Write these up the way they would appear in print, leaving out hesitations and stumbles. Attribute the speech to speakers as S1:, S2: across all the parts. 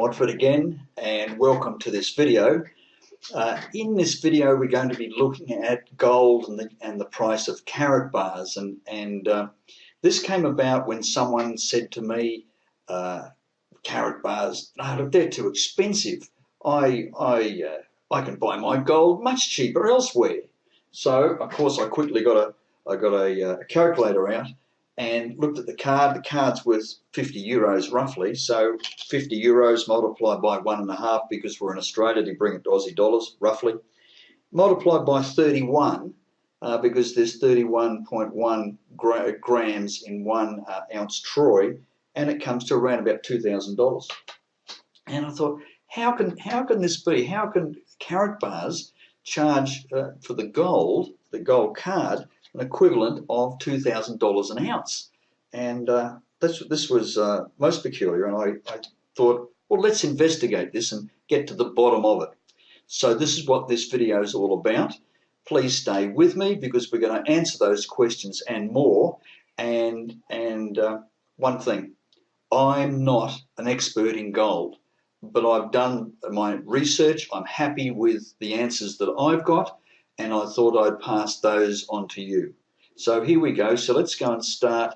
S1: Watford again, and welcome to this video. In this video we're going to be looking at gold and the price of carat bars, and this came about when someone said to me, carat bars, no, look, they're too expensive. I can buy my gold much cheaper elsewhere. So of course I quickly got a calculator out and looked at the card. The card's worth €50 roughly, so €50 multiplied by 1.5, because we're in Australia, to bring it to Aussie dollars roughly, multiplied by 31, because there's 31.1 grams in 1 ounce troy, and it comes to around about $2,000. And I thought, how can this be? How can carat bars charge for the gold card, an equivalent of $2,000 an ounce? And this was most peculiar, and I thought, well, let's investigate this and get to the bottom of it. So this is what this video is all about. Please stay with me, because we're going to answer those questions and more. And one thing, I'm not an expert in gold, but I've done my research. I'm happy with the answers that I've got, and I thought I'd pass those on to you. So here we go. So let's go and start.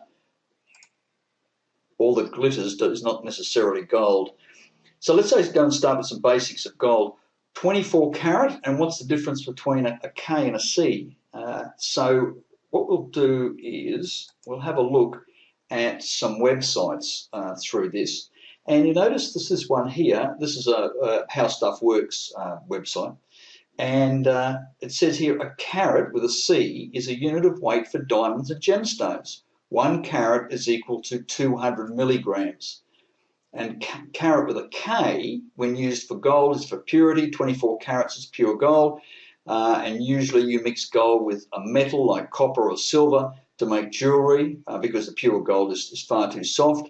S1: All the glitters is not necessarily gold. So let's go and start with some basics of gold. 24 carat, and what's the difference between a K and a C? So what we'll do is we'll have a look at some websites through this. And you notice this is one here. This is a How Stuff Works website. And it says here, a carat with a C is a unit of weight for diamonds and gemstones. 1 carat is equal to 200 milligrams. And carat with a K, when used for gold, is for purity. 24 carats is pure gold. And usually you mix gold with a metal like copper or silver to make jewellery, because the pure gold is far too soft.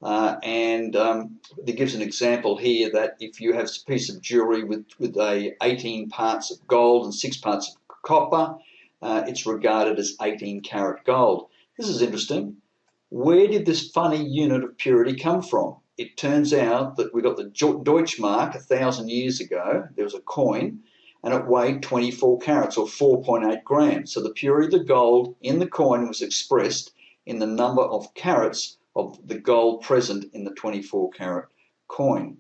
S1: It gives an example here that if you have a piece of jewellery with 18 parts of gold and 6 parts of copper, it's regarded as 18 carat gold. This is interesting. Where did this funny unit of purity come from? It turns out that we got the Deutschmark 1,000 years ago. There was a coin, and it weighed 24 carats, or 4.8 grams. So the purity of the gold in the coin was expressed in the number of carats of the gold present in the 24 carat coin.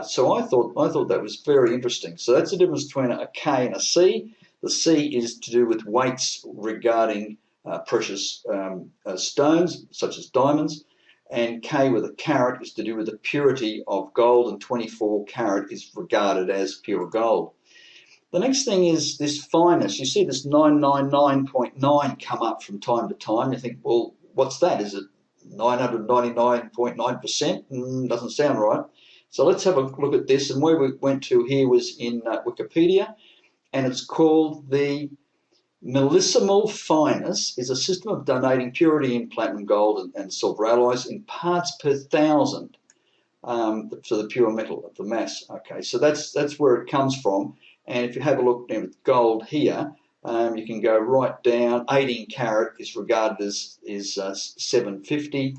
S1: So I thought that was very interesting. So that's the difference between a K and a C. The C is to do with weights regarding precious stones, such as diamonds, and K with a carat is to do with the purity of gold, and 24 carat is regarded as pure gold. The next thing is this fineness. You see this 999.9 come up from time to time. You think, well, what's that? Is it 999.9%? Doesn't sound right. So let's have a look at this. And where we went to here was in Wikipedia, and it's called the millisimal fineness is a system of donating purity in platinum, gold, and silver alloys in parts per thousand for the pure metal of the mass. Okay, so that's where it comes from. And if you have a look now with gold here, you can go right down. 18 carat is regarded as 750.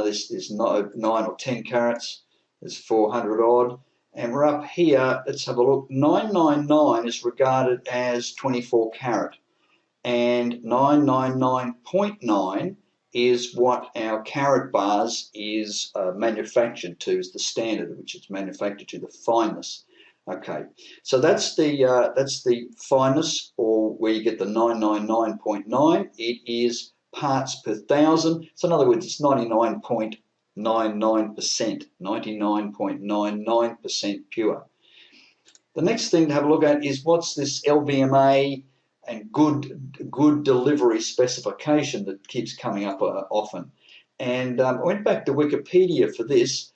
S1: This is 9 or 10 carats. There's 400 odd. And we're up here. Let's have a look. 999 is regarded as 24 carat, and 999.9 is what our carat bars is manufactured to, is the standard which it's manufactured to, the fineness. Okay, so that's the fineness, or where you get the 999.9. It is parts per thousand. So in other words, it's 99.99%, 99.99% pure. The next thing to have a look at is what's this LBMA and good delivery specification that keeps coming up often. And I went back to Wikipedia for this.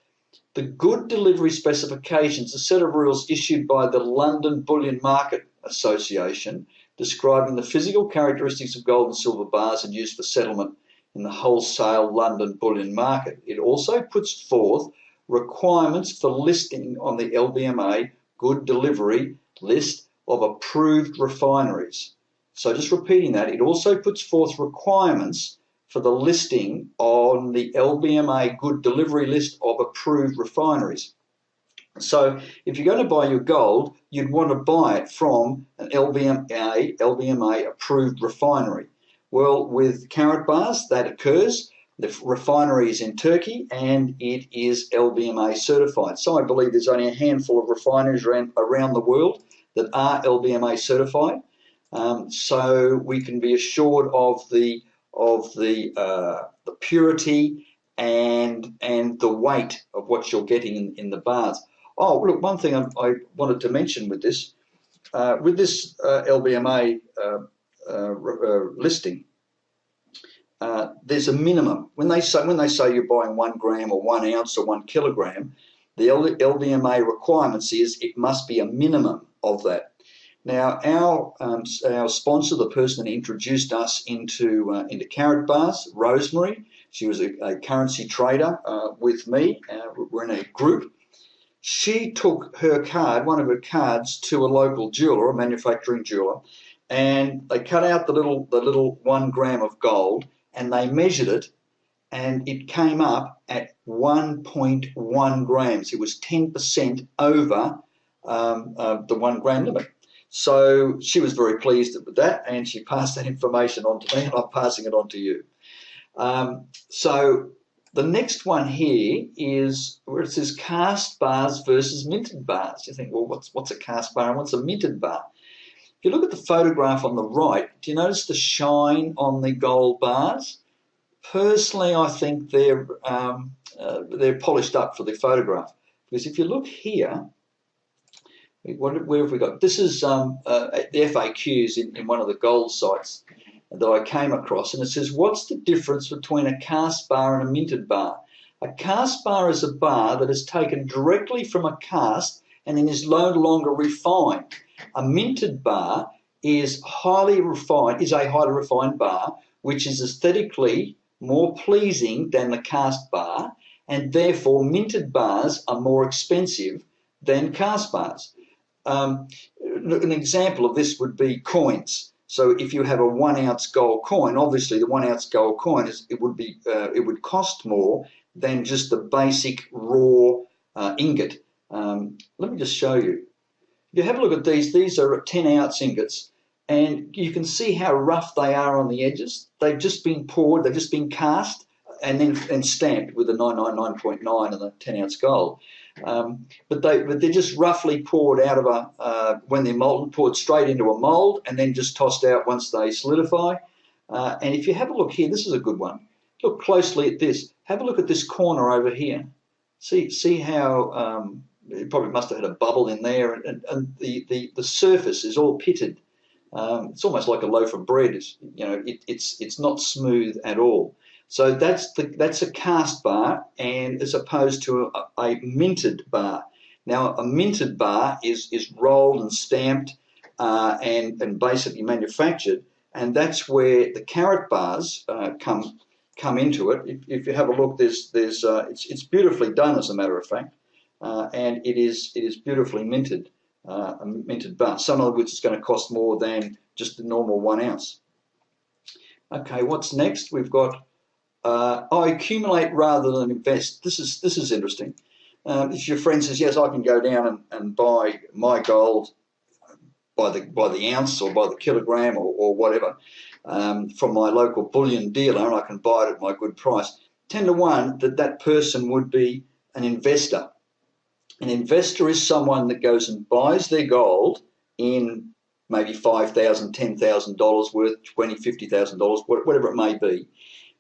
S1: The good delivery specification is a set of rules issued by the London Bullion Market Association describing the physical characteristics of gold and silver bars and used for settlement in the wholesale London bullion market. It also puts forth requirements for listing on the LBMA good delivery list of approved refineries. So just repeating that, it also puts forth requirements for the listing on the LBMA good delivery list of approved refineries. So if you're going to buy your gold, you'd want to buy it from an LBMA approved refinery. Well, with Karatbars, that occurs. The refinery is in Turkey and it is LBMA certified. So I believe there's only a handful of refineries around the world that are LBMA certified. So we can be assured of the purity and the weight of what you're getting in the bars. Oh, look, one thing I wanted to mention with this LBMA listing, there's a minimum. When they say you're buying 1 gram or 1 ounce or 1 kilogram, the LBMA requirements is it must be a minimum of that. Now, our sponsor, the person that introduced us into Karatbars, Rosemary, she was a currency trader with me. We're in a group. She took her card, one of her cards, to a local jeweler, a manufacturing jeweler, and they cut out the little 1 gram of gold, and they measured it, and it came up at 1.1 grams. It was 10% over the 1 gram limit. So she was very pleased with that, and she passed that information on to me, and I'm passing it on to you. So the next one here is where it says cast bars versus minted bars. You think, well, what's a cast bar and what's a minted bar? If you look at the photograph on the right, do you notice the shine on the gold bars? Personally, I think they're polished up for the photograph, because if you look here, where have we got? This is the FAQs in one of the gold sites that I came across, and it says, what's the difference between a cast bar and a minted bar? A cast bar is a bar that is taken directly from a cast and then is no longer refined. A minted bar is a highly refined bar, which is aesthetically more pleasing than the cast bar, and therefore minted bars are more expensive than cast bars. An example of this would be coins. So if you have a 1 ounce gold coin, obviously the 1 ounce gold coin it would cost more than just the basic raw ingot. Let me just show you. If you have a look at these are 10 ounce ingots, and you can see how rough they are on the edges. They've just been poured, they've just been cast and stamped with the 999.9 and the 10 ounce gold. But they're just roughly poured out of when they're molten, poured straight into a mold and then just tossed out once they solidify. And if you have a look here, this is a good one. Look closely at this. Have a look at this corner over here. See how it probably must have had a bubble in there, and the surface is all pitted. It's almost like a loaf of bread. It's not smooth at all. So that's a cast bar, and as opposed to a minted bar. Now a minted bar is rolled and stamped and basically manufactured, and that's where the Karatbars come into it. If you have a look, it's beautifully done, as a matter of fact, and it is beautifully minted, a minted bar. Some of which is going to cost more than just the normal 1 ounce. Okay, what's next? We've got I accumulate rather than invest. This is interesting. If your friend says, yes, I can go down and buy my gold by the ounce or by the kilogram or whatever from my local bullion dealer, and I can buy it at my good price, 10 to 1 that person would be an investor. An investor is someone that goes and buys their gold in maybe $5,000, $10,000 worth, $20,000, $50,000, whatever it may be.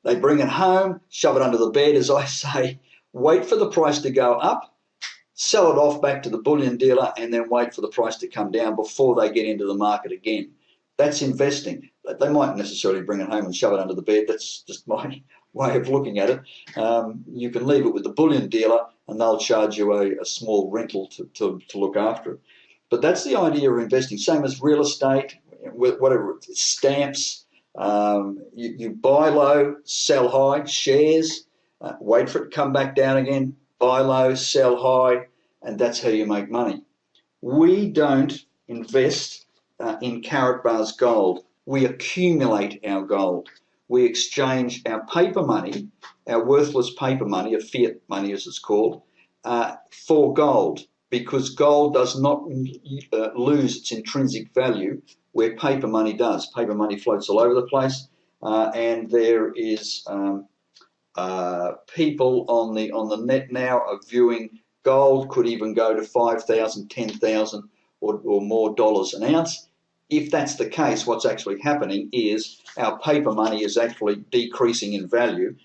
S1: They bring it home, shove it under the bed, as I say, wait for the price to go up, sell it off back to the bullion dealer, and then wait for the price to come down before they get into the market again. That's investing. They might necessarily bring it home and shove it under the bed. That's just my way of looking at it. You can leave it with the bullion dealer, and they'll charge you a small rental to look after it. But that's the idea of investing. Same as real estate, whatever, stamps. You buy low, sell high. Shares, wait for it to come back down again, buy low, sell high, and that's how you make money. We don't invest in Karatbars gold. We accumulate our gold. We exchange our paper money, our worthless paper money, or fiat money as it's called, for gold, because gold does not lose its intrinsic value where paper money does. Paper money floats all over the place, and there is people on the net now are viewing gold could even go to 5,000, 10,000 or more dollars an ounce. If that's the case, what's actually happening is our paper money is actually decreasing in value.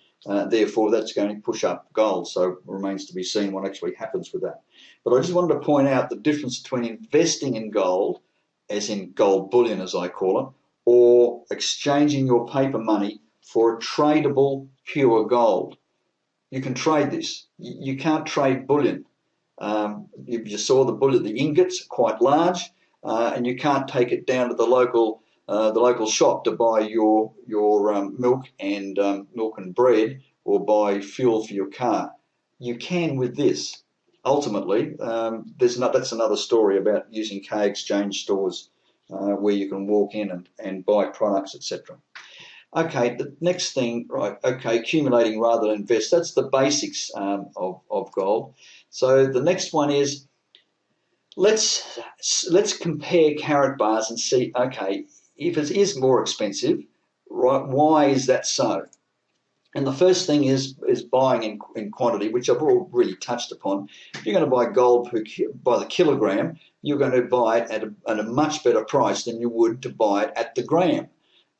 S1: Therefore, that's going to push up gold. So it remains to be seen what actually happens with that. But I just wanted to point out the difference between investing in gold, as in gold bullion, as I call it, or exchanging your paper money for a tradable pure gold. You can trade this. You can't trade bullion. You saw the bullion, the ingots are quite large, and you can't take it down to the local shop to buy your milk and bread or buy fuel for your car. You can with this. Ultimately, that's another story about using K-exchange stores where you can walk in and buy products, etc. Okay, the next thing, right, okay, accumulating rather than invest. That's the basics of gold. So the next one is, let's compare Karatbars and see, okay, if it is more expensive, right, why is that so? And the first thing is buying in quantity, which I've already touched upon. If you're going to buy gold by the kilogram, you're going to buy it at a much better price than you would to buy it at the gram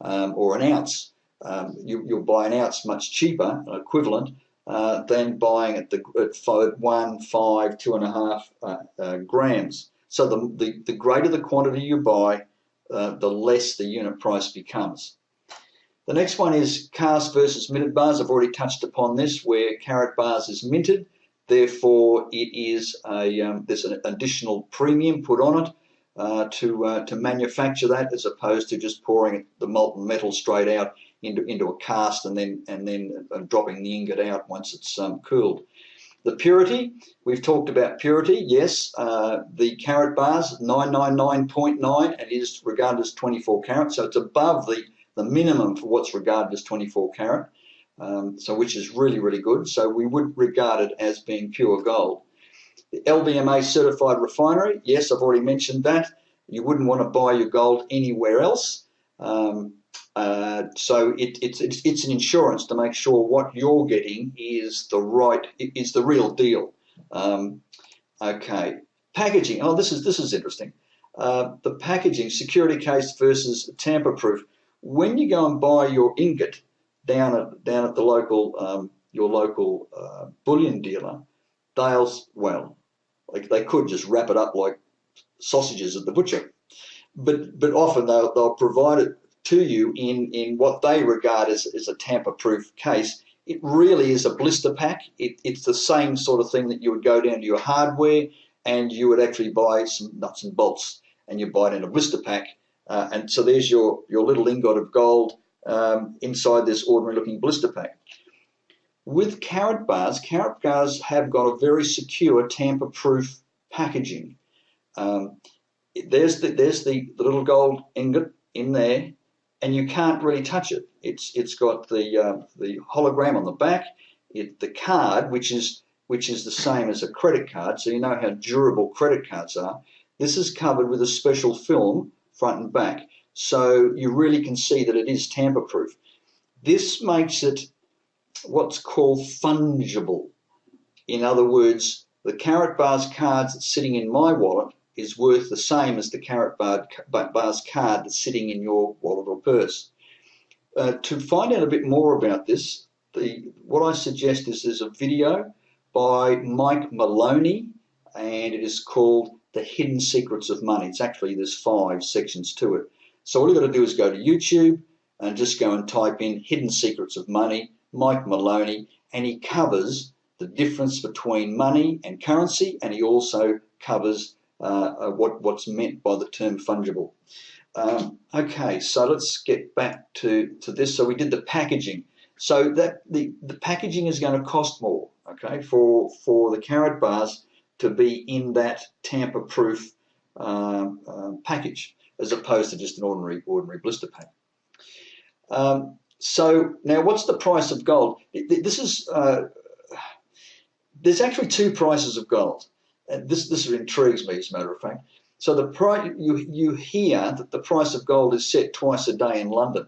S1: or an ounce. You'll buy an ounce much cheaper, equivalent, than buying at 1, 5, 2.5 grams. So the greater the quantity you buy, the less the unit price becomes. The next one is cast versus minted bars. I've already touched upon this, where Karatbars is minted. Therefore, it is there's an additional premium put on it to manufacture that, as opposed to just pouring the molten metal straight out into a cast and then dropping the ingot out once it's cooled. The purity, we've talked about purity. Yes, the Karatbars 999.9 and is regarded as 24 carat, so it's above the minimum for what's regarded as 24 carat, so which is really, really good. So we would regard it as being pure gold. The LBMA certified refinery, yes, I've already mentioned that. You wouldn't want to buy your gold anywhere else. So it's an insurance to make sure what you're getting is the real deal. Okay, packaging. Oh, this is interesting. The packaging, security case versus tamper-proof. When you go and buy your ingot down at the local your local bullion dealer, they could just wrap it up like sausages at the butcher, but often they'll provide it to you in what they regard as a tamper-proof case. It really is a blister pack. It's the same sort of thing that you would go down to your hardware and you would actually buy some nuts and bolts, and you buy it in a blister pack. And so there's your little ingot of gold inside this ordinary-looking blister pack. With Karatbars have got a very secure tamper-proof packaging. There's the little gold ingot in there, and you can't really touch it. It's got the hologram on the back, the card, which is the same as a credit card, so you know how durable credit cards are. This is covered with a special film, front and back, so you really can see that it is tamper-proof. This makes it what's called fungible. In other words, the Karatbars card that's sitting in my wallet is worth the same as the Karatbars card that's sitting in your wallet or purse. To find out a bit more about this, what I suggest is there's a video by Mike Maloney, and it is called The Hidden Secrets of Money. There's 5 sections to it. So all you've got to do is go to YouTube and just go and type in Hidden Secrets of Money, Mike Maloney, and he covers the difference between money and currency, and he also covers what's meant by the term fungible. Okay, so let's get back to this. So we did the packaging. So that the packaging is going to cost more, okay, for the Karatbars to be in that tamper-proof package, as opposed to just an ordinary blister pack. So now, what's the price of gold? There's actually 2 prices of gold. and this intrigues me as a matter of fact. So the price, you hear that the price of gold is set twice a day in London.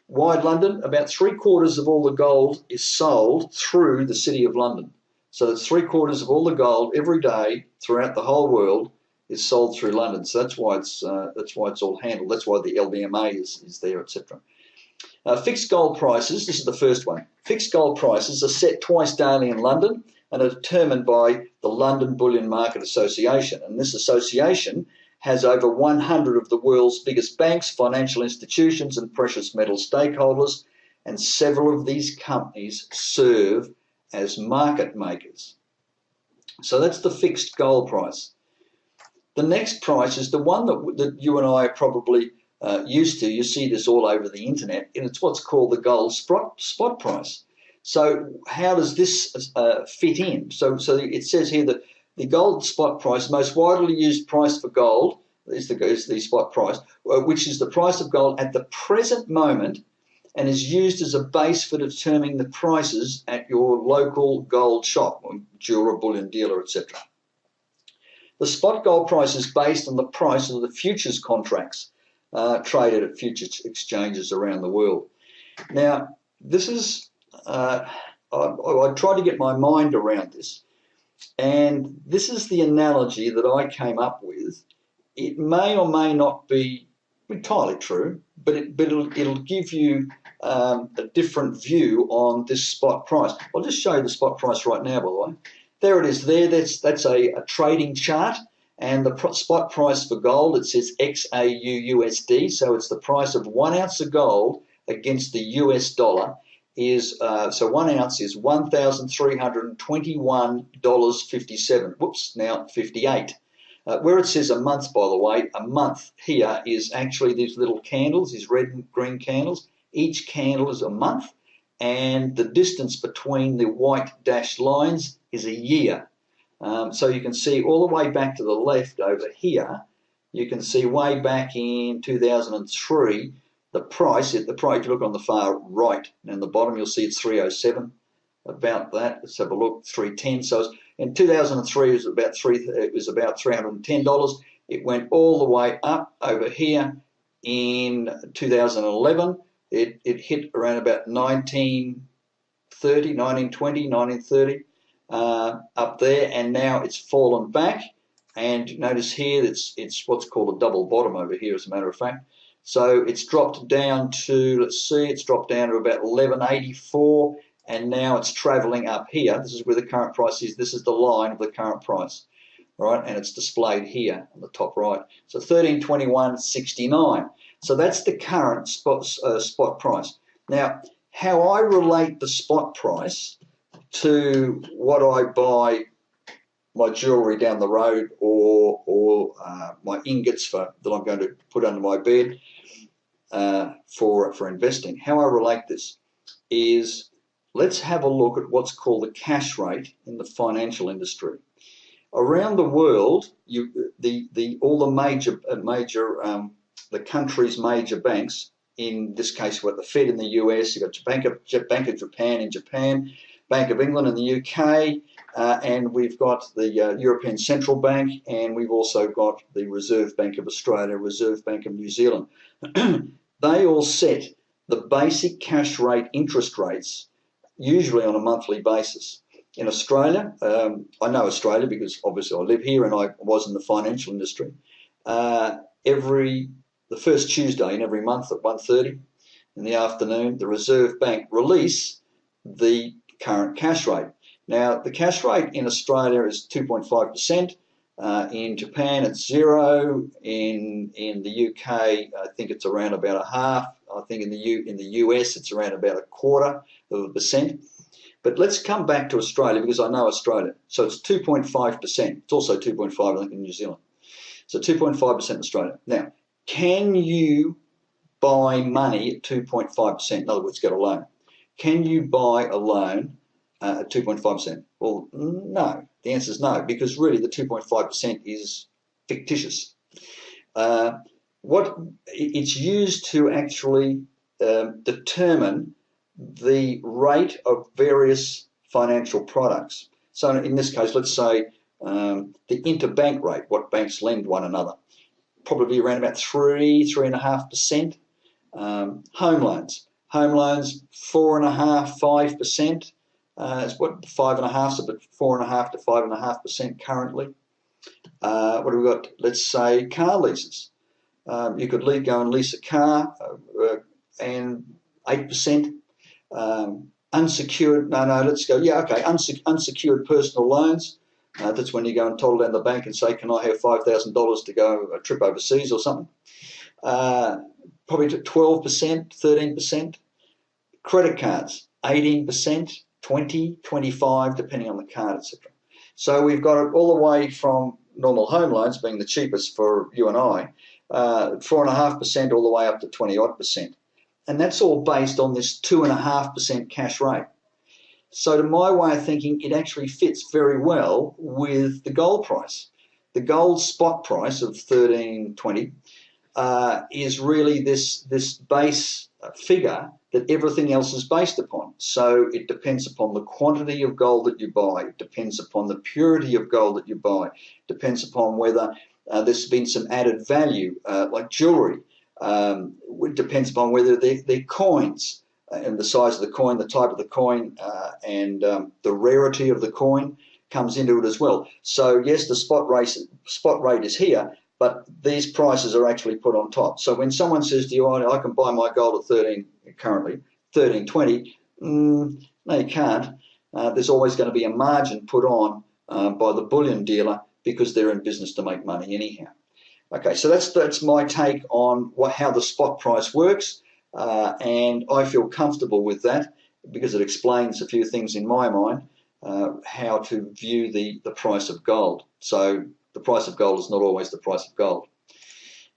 S1: Why London? About 3/4 of all the gold is sold through the City of London. So that's 3/4 of all the gold every day throughout the whole world is sold through London. So that's why it's all handled. That's why the LBMA is there, etc. Fixed gold prices. This is the first one. Fixed gold prices are set twice daily in London and are determined by the London Bullion Market Association. And this association has over 100 of the world's biggest banks, financial institutions, and precious metal stakeholders, and several of these companies serve as market makers. So that's the fixed gold price. The next price is the one that you and I are probably used to. You see this all over the internet, and it's what's called the gold spot price. So how does this fit in? So it says here that the gold spot price, most widely used price for gold, is the spot price, which is the price of gold at the present moment and is used as a base for determining the prices at your local gold shop, or jeweler, bullion dealer, etc. The spot gold price is based on the price of the futures contracts traded at futures exchanges around the world. Now, this is, I tried to get my mind around this, and this is the analogy that I came up with. It may or may not be entirely true, but it'll give you a different view on this spot price. I'll just show you the spot price right now, by the way. There it is there. That's a trading chart, and the spot price for gold, it says XAUUSD, so it's the price of 1 ounce of gold against the US dollar. So 1 ounce is $1,321.57. Whoops, now 58. Where it says a month, by the way, a month here is actually these little candles, these red and green candles. Each candle is a month, and the distance between the white dashed lines is a year. So you can see all the way back to the left over here, you can see way back in 2003, the price, if you look on the far right, and the bottom you'll see it's 307, about that. Let's have a look, 310. So in 2003 it was about $310. It went all the way up over here in 2011. It hit around about 1930, 1920, 1930 up there, and now it's fallen back. And notice here it's what's called a double bottom over here, as a matter of fact. So it's dropped down to, let's see, it's dropped down to about 1184, and now it's traveling up here. This is where the current price is. This is the line of the current price, right? And it's displayed here on the top right. So 1321.69. So that's the current spot price. Now, how I relate the spot price to what I buy my jewellery down the road, or my ingots that I'm going to put under my bed for investing. How I relate this is, let's have a look at what's called the cash rate in the financial industry. Around the world, all the the country's major banks, in this case, we've got the Fed in the US, you've got Bank of Japan in Japan, Bank of England in the UK, and we've got the European Central Bank, and we've also got the Reserve Bank of Australia, Reserve Bank of New Zealand. They all set the basic cash rate interest rates, usually on a monthly basis. In Australia, I know Australia because obviously I live here and I was in the financial industry. The first Tuesday in every month at 1:30 in the afternoon, the Reserve Bank release the current cash rate. Now, the cash rate in Australia is 2.5%. In Japan, it's 0. In the UK, I think it's around about 0.5%. I think in the US, it's around about 0.25%. But let's come back to Australia, because I know Australia. So it's 2.5%. It's also 2.5%, I think, in New Zealand. So 2.5% in Australia. Now, can you buy money at 2.5%? In other words, get a loan. Can you buy a loan at 2.5%? Well, no. The answer is no, because really the 2.5% is fictitious. What it's used to actually determine the rate of various financial products. So in this case, let's say The interbank rate, what banks lend one another, probably around about 3.5%. Home loans, 4.5%, 5%. It's what 5.5, so but 4.5 to 5.5% currently. What have we got? Let's say car leases. You could go and lease a car and 8%. Unsecured, let's go. Yeah, okay. Unsecured personal loans. That's when you go and toddle down the bank and say, "Can I have $5,000 to go a trip overseas or something?" Probably to 12%, 13%. Credit cards, 18%, 20, 25, depending on the card, etc. So we've got it all the way from normal home loans being the cheapest for you and I, 4.5% all the way up to 20-odd%. And that's all based on this 2.5% cash rate. So to my way of thinking, it actually fits very well with the gold price. The gold spot price of $1,320 is really this base figure that everything else is based upon. So it depends upon the quantity of gold that you buy, it depends upon the purity of gold that you buy, it depends upon whether there's been some added value, like jewelry. It depends upon whether they're coins, and the size of the coin, the type of the coin, and the rarity of the coin comes into it as well. So yes, the spot rate is here, but these prices are actually put on top. So when someone says to you, "I can buy my gold at currently $1,320," no, you can't. There's always going to be a margin put on by the bullion dealer because they're in business to make money anyhow. Okay, so that's my take on how the spot price works, and I feel comfortable with that because it explains a few things in my mind, how to view the price of gold. So the price of gold is not always the price of gold.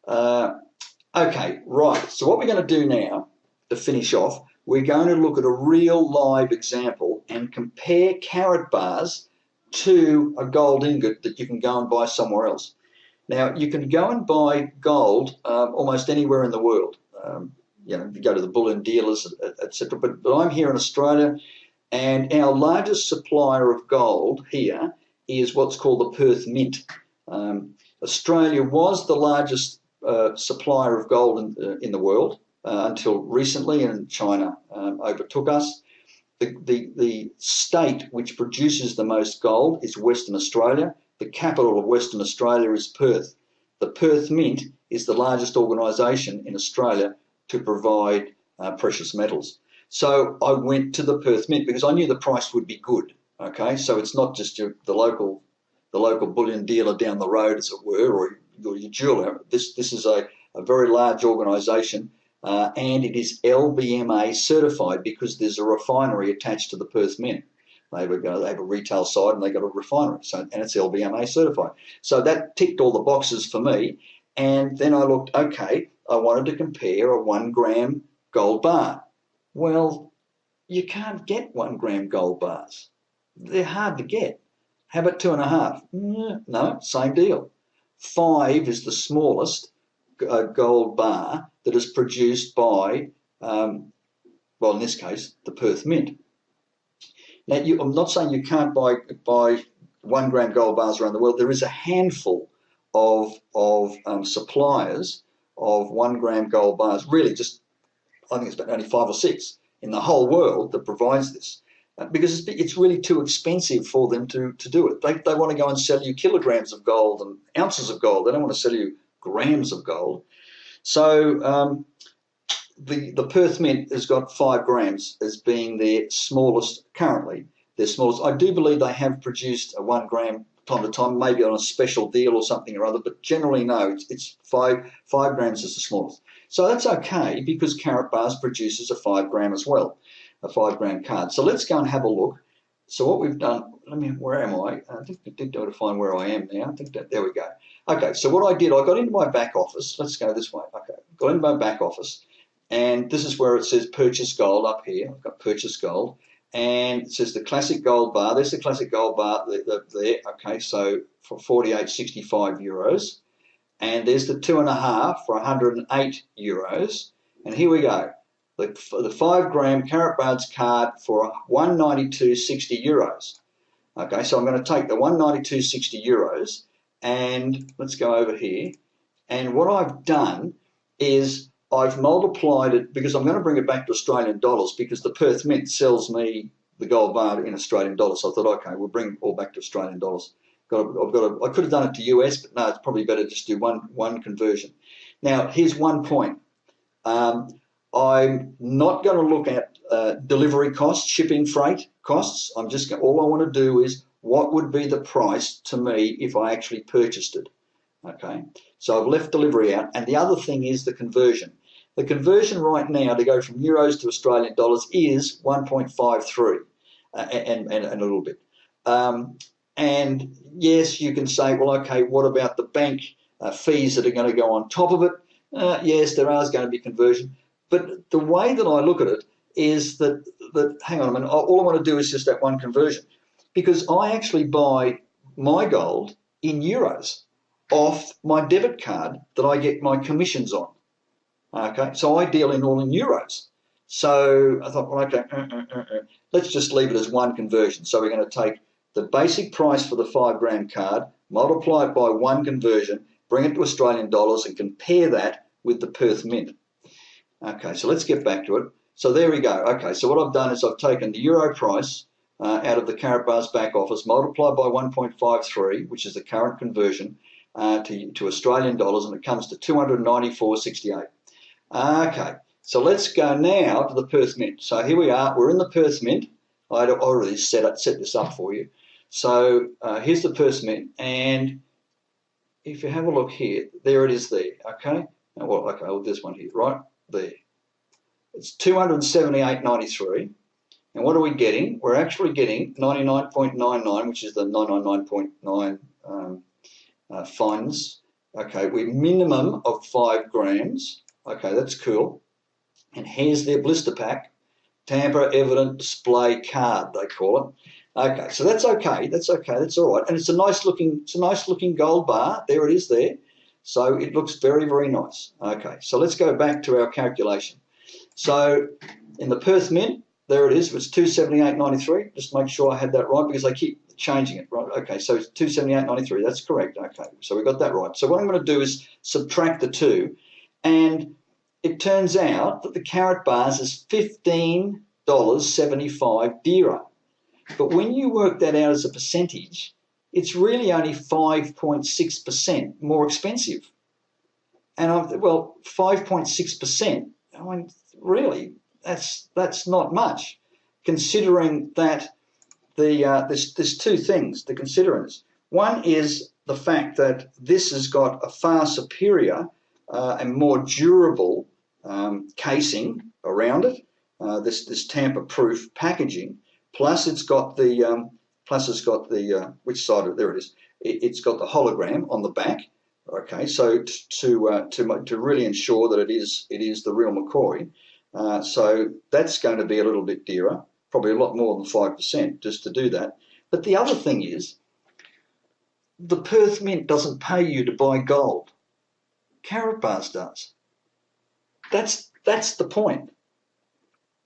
S1: Okay, right. So what we're going to do now to finish off, we're going to look at a real live example and compare Karatbars to a gold ingot that you can go and buy somewhere else. Now, you can go and buy gold almost anywhere in the world. You go to the bullion dealers, etc. But I'm here in Australia, and our largest supplier of gold here is what's called the Perth Mint. Australia was the largest supplier of gold in the world until recently, and China overtook us. The state which produces the most gold is Western Australia. The capital of Western Australia is Perth. The Perth Mint is the largest organisation in Australia to provide precious metals. So I went to the Perth Mint because I knew the price would be good. Okay, so it's not just the local bullion dealer down the road, as it were, or your jeweler. This is a very large organisation, and it is LBMA certified because there's a refinery attached to the Perth Mint. They have a retail side and they've got a refinery, and it's LBMA certified. So that ticked all the boxes for me. And then I looked, okay, I wanted to compare a 1 gram gold bar. Well, you can't get 1 gram gold bars. They're hard to get. How about 2.5? No, same deal. 5 is the smallest gold bar that is produced by, well, in this case, the Perth Mint. Now, I'm not saying you can't buy 1 gram gold bars around the world. There is a handful of suppliers of 1 gram gold bars. Really, I think it's about only 5 or 6 in the whole world that provides this, because it's really too expensive for them to do it. They want to go and sell you kilograms of gold and ounces of gold. They don't want to sell you grams of gold. So the Perth Mint has got 5 grams as being their smallest currently. Their smallest. I do believe they have produced a 1 gram time to time, maybe on a special deal or something or other, but generally no, it's 5 grams is the smallest. So that's okay because Karatbars produces a 5 gram as well, a 5 gram card. So let's go and have a look. So what we've done, where am I? I think I did go to find where I am now. I think there we go. Okay, so what I did, I got into my back office. Let's go this way. Okay, got into my back office. And this is where it says purchase gold up here. I've got purchase gold. And it says the classic gold bar. There's the classic gold bar there. Okay, so for 48.65 euros. And there's the 2.5 for 108 euros. And here we go. The 5 gram Karatbars card for 192.60 euros. Okay, so I'm going to take the 192.60 euros, and let's go over here. And what I've done is I've multiplied it, because I'm going to bring it back to Australian dollars, because the Perth Mint sells me the gold bar in Australian dollars. So I thought, okay, we'll bring it all back to Australian dollars. I could have done it to US, but no, it's probably better just do one conversion. Now, here's one point. I'm not going to look at delivery costs, shipping freight costs. All I want to do is what would be the price to me if I actually purchased it. Okay, so I've left delivery out, and the other thing is the conversion. The conversion right now to go from euros to Australian dollars is 1.53 and a little bit. And yes, you can say, well, okay, what about the bank fees that are going to go on top of it? Yes, there is going to be conversion. But the way that I look at it is that hang on a minute, all I want to do is just that one conversion, because I actually buy my gold in euros off my debit card that I get my commissions on. Okay, so I deal in all in euros. So I thought, well, okay, let's just leave it as one conversion. So we're going to take the basic price for the 5 gram card, multiply it by one conversion, bring it to Australian dollars, and compare that with the Perth Mint. Okay, so let's get back to it. So there we go. Okay, so what I've done is I've taken the euro price out of the Karatbars back office, multiplied by 1.53, which is the current conversion to Australian dollars, and it comes to 294.68. Okay, so let's go now to the Perth Mint. So here we are. We're in the Perth Mint. I already set this up for you. So here's the Perth Mint, and if you have a look here, there it is there. Okay, now, well, okay, well, this one here, right there. It's 278.93. And what are we getting? We're actually getting 99.99, which is the 999.9 fineness. Okay, we're minimum of 5 grams. Okay, that's cool. And here's their blister pack, tamper evident display card, they call it. Okay, so that's okay. That's okay. That's all right. And it's a nice looking gold bar. There it is there. So it looks very, very nice. Okay, so let's go back to our calculation. So in the Perth Mint, there it is. It was 278.93. Just make sure I had that right, because I keep changing it. Right. Okay, so it's 278.93. That's correct. Okay, so we got that right. So what I'm going to do is subtract the two, and it turns out that the Karatbars is $15.75 dearer. But when you work that out as a percentage, it's really only 5.6% more expensive. And well, 5.6%, I mean, really, that's not much, considering that there's two things to consider in this. One is the fact that this has got a far superior and more durable casing around it, this tamper-proof packaging. Plus, it's got the which side of it? There it is. It's got the hologram on the back. Okay, so to really ensure that it is the real McCoy. So that's going to be a little bit dearer, probably a lot more than 5% just to do that. But the other thing is, the Perth Mint doesn't pay you to buy gold. Karatbars does. That's the point.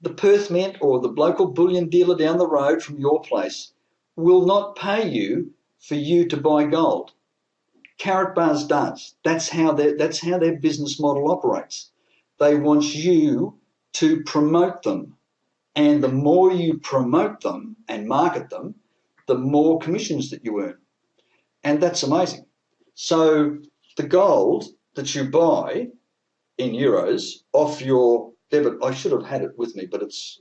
S1: The Perth Mint or the local bullion dealer down the road from your place will not pay you for you to buy gold. Karatbars does. That's how their business model operates. They want you to promote them, and the more you promote them and market them, the more commissions that you earn, and that's amazing. So the gold that you buy in euros off your debit, I should have had it with me, but it's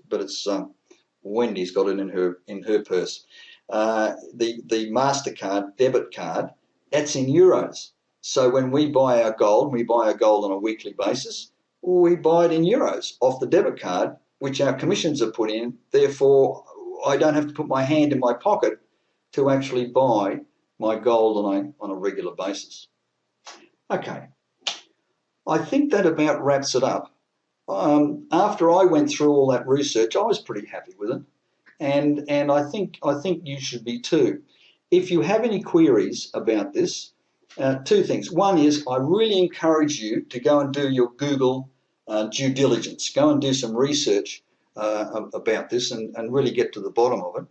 S1: Wendy's got it in her purse. The MasterCard debit card, that's in euros. So when we buy our gold on a weekly basis, we buy it in euros off the debit card, which our commissions are put in. Therefore, I don't have to put my hand in my pocket to actually buy my gold on a regular basis. Okay, I think that about wraps it up. After I went through all that research, I was pretty happy with it, and I think you should be too. If you have any queries about this, two things. One is, I really encourage you to go and do your Google due diligence. Go and do some research about this and really get to the bottom of it.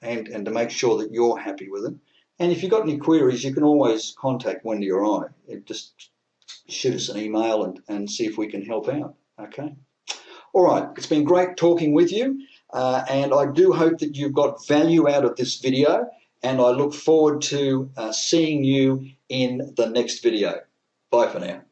S1: and to make sure that you're happy with it. And if you've got any queries, you can always contact Wendy or I. Just shoot us an email and see if we can help out. Okay. All right. It's been great talking with you. And I do hope that you've got value out of this video. And I look forward to seeing you in the next video. Bye for now.